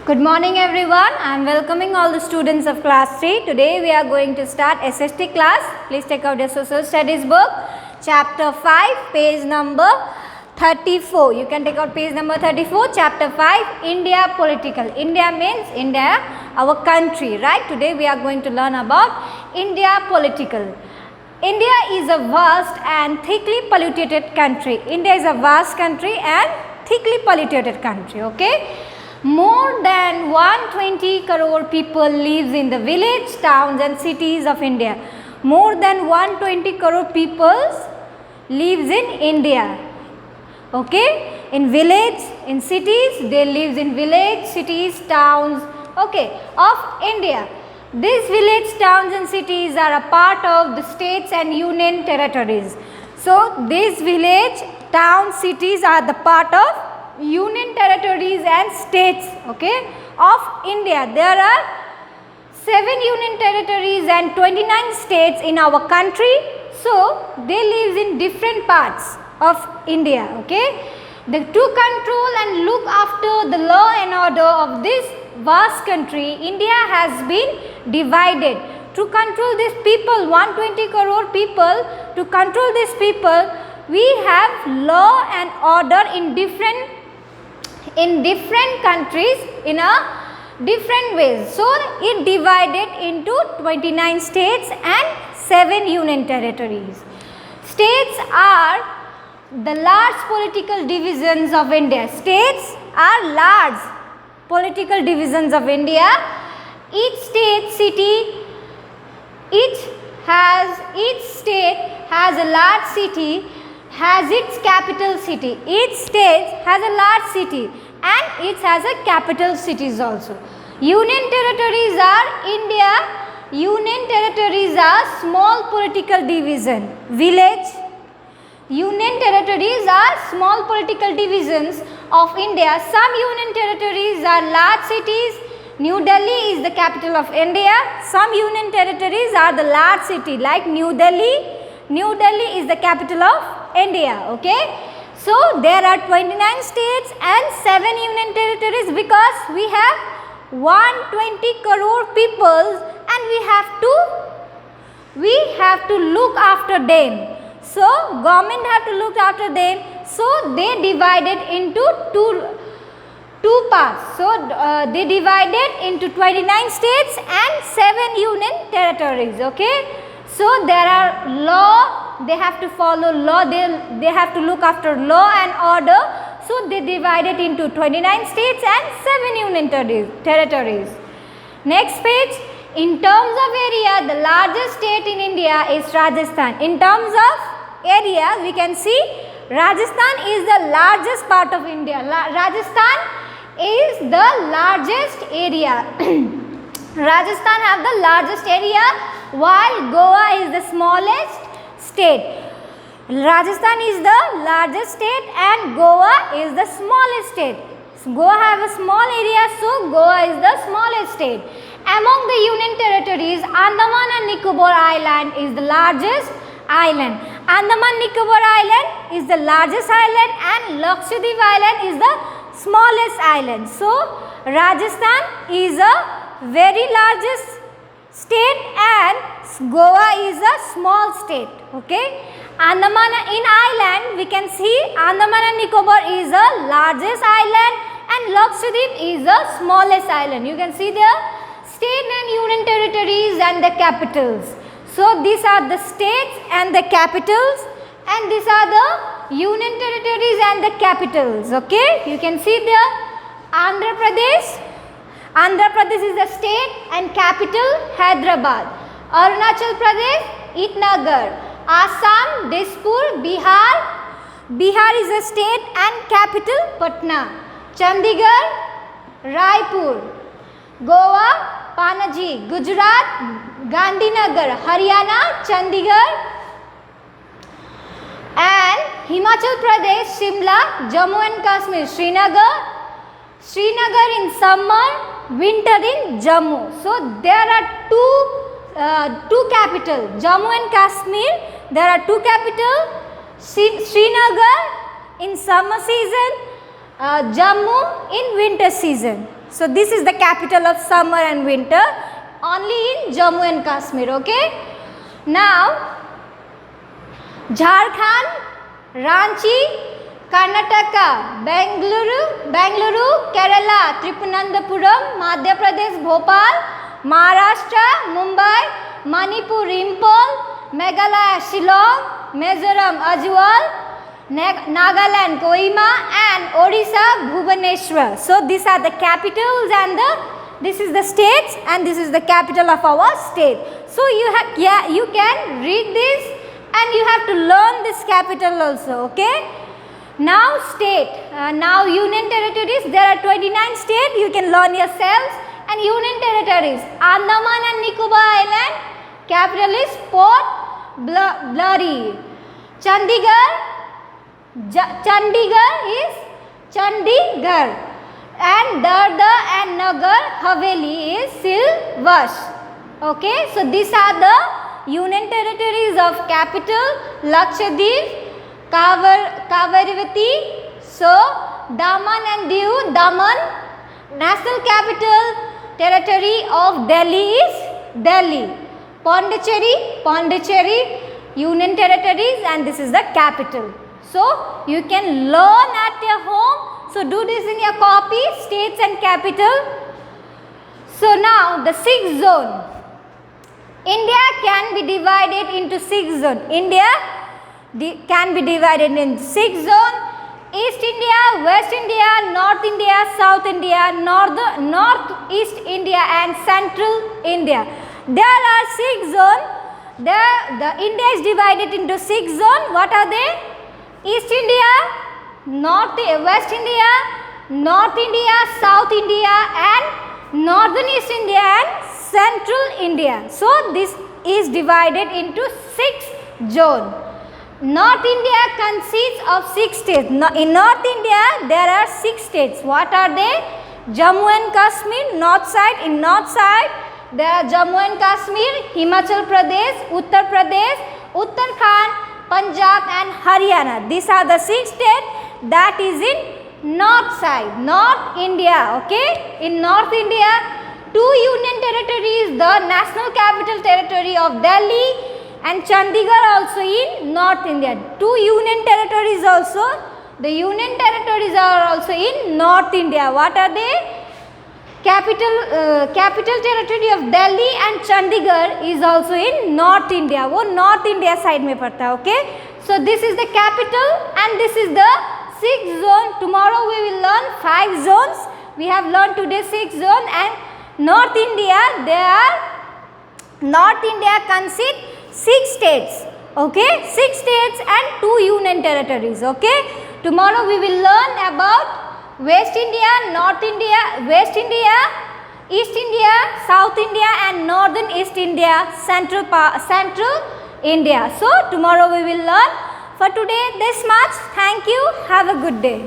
Good morning everyone. I am welcoming all the students of class 3. Today we are going to start SST class. Please take out your social studies book. Chapter 5, page number 34. You can take out page number 34. Chapter 5, India Political. India means India, our country, right? Today we are going to learn about India Political. India is a vast and thickly polluted country. India is a vast country and thickly polluted country, okay? More than 120 crore people lives in the village, towns and cities of India. More than 120 crore people lives in India. Okay? In village, in cities, they lives in village, cities, towns, okay, of India. These village, towns and cities are a part of the states and union territories. So, these village, towns, cities are the part of union territories and states, okay, of India. There are 7 union territories and 29 states in our country. So, they live in different parts of India, okay. To control and look after the law and order of this vast country, India has been divided. To control these people, 120 crore people, to control these people, we have law and order in different countries in a different ways. So, it divided into 29 states and 7 union territories. States are the large political divisions of India. States are large political divisions of India. Each state has a large city, has its capital city. Each state has a large city and it has a capital cities also. Union territories are India. Union territories are small political division. Village. Union territories are small political divisions of India. Some union territories are large cities. New Delhi is the capital of India. Some union territories are the large city like New Delhi. New Delhi is the capital of India, okay. So, there are 29 states and 7 union territories because we have 120 crore people and we have to look after them. So, government have to look after them. So, they divided into two parts. So, they divided into 29 states and 7 union territories, okay. So, there are law, they have to follow law, they have to look after law and order. So, they divided into 29 states and 7 union territories. Next page, in terms of area, the largest state in India is Rajasthan. In terms of area, we can see Rajasthan is the largest part of India. Rajasthan is the largest area. Rajasthan have the largest area while Goa is the smallest state. Rajasthan is the largest state and Goa is the smallest state. So, Goa have a small area, so Goa is the smallest state. Among the union territories, Andaman and Nicobar Island is the largest island. Andaman Nicobar Island is the largest island and Lakshadweep Island is the smallest island. So, Rajasthan is a very largest state and Goa is a small state, okay. Andaman in island, we can see Andaman and Nicobar is the largest island and Lakshadweep is the smallest island. You can see the state and union territories and the capitals. So, these are the states and the capitals and these are the union territories and the capitals, okay. You can see the Andhra Pradesh. Andhra Pradesh is the state and capital Hyderabad. Arunachal Pradesh, Itnagar. Assam, Dispur, Bihar. Bihar is the state and capital Patna. Chandigarh, Raipur. Goa, Panaji. Gujarat, Gandhinagar. Haryana, Chandigarh. And Himachal Pradesh, Shimla. Jammu and Kashmir, Srinagar. Srinagar in summer, winter in Jammu. So, there are two capital, Jammu and Kashmir. There are 2 capital, Srinagar in summer season, Jammu in winter season. So this is the capital of summer and winter, only in Jammu and Kashmir. Okay. Now Jharkhand, Ranchi, Karnataka, Bengaluru, Kerala, Tripurunandapuram, Madhya Pradesh, Bhopal, Maharashtra, Mumbai, Manipur, Impal, Meghalaya, Shillong, Mizoram, Ajwal, Nagaland, Kohima, and Odisha, Bhubaneswar. So these are the capitals, and this is the states, and this is the capital of our state. So you can read this, and you have to learn this capital also. Okay. Now state, now union territories. There are 29 states. You can learn yourselves. And union territories: Andaman and Nicobar Island. Capital is Port Blair. Chandigarh is Chandigarh, and Dadra and Nagar Haveli is Silvash. Okay, so these are the union territories of capital. Lakshadweep, Kavarivati, so Daman and Diu, Daman. National capital territory of Delhi is Delhi. Pondicherry, union territories, and this is the capital. So you can learn at your home. So do this in your copy, states and capital. So now the sixth zone. India can be divided into 6 zones. India can be divided in 6 zones: East India, West India, North India, South India, Northeast India, and Central India. There are 6 zones. The India is divided into 6 zones. What are they? East India, West India, North India, South India, and Northern East India, and Central India. So this is divided into 6 zones. North India consists of 6 states. In North India, there are 6 states. What are they? Jammu and Kashmir, north side. In north side, there are Jammu and Kashmir, Himachal Pradesh, Uttar Pradesh, Uttarakhand, Punjab, and Haryana. These are the 6 states that is in north side, North India. Okay, in North India, 2 union territories: the National Capital Territory of Delhi and Chandigarh, also in North India. 2 union territories also. The union territories are also in North India. What are they? Capital territory of Delhi and Chandigarh is also in North India. वो North India side में पड़ता है. Okay. So this is the capital, and this is the 6th zone. Tomorrow we will learn 5 zones. We have learned today 6 zones, and North India consists 6 states. Okay, 6 states and 2 union territories. Okay. Tomorrow we will learn about West India, North India, West India, East India, South India, and Northern East India, Central India. So tomorrow we will learn. For today this much. Thank you. Have a good day.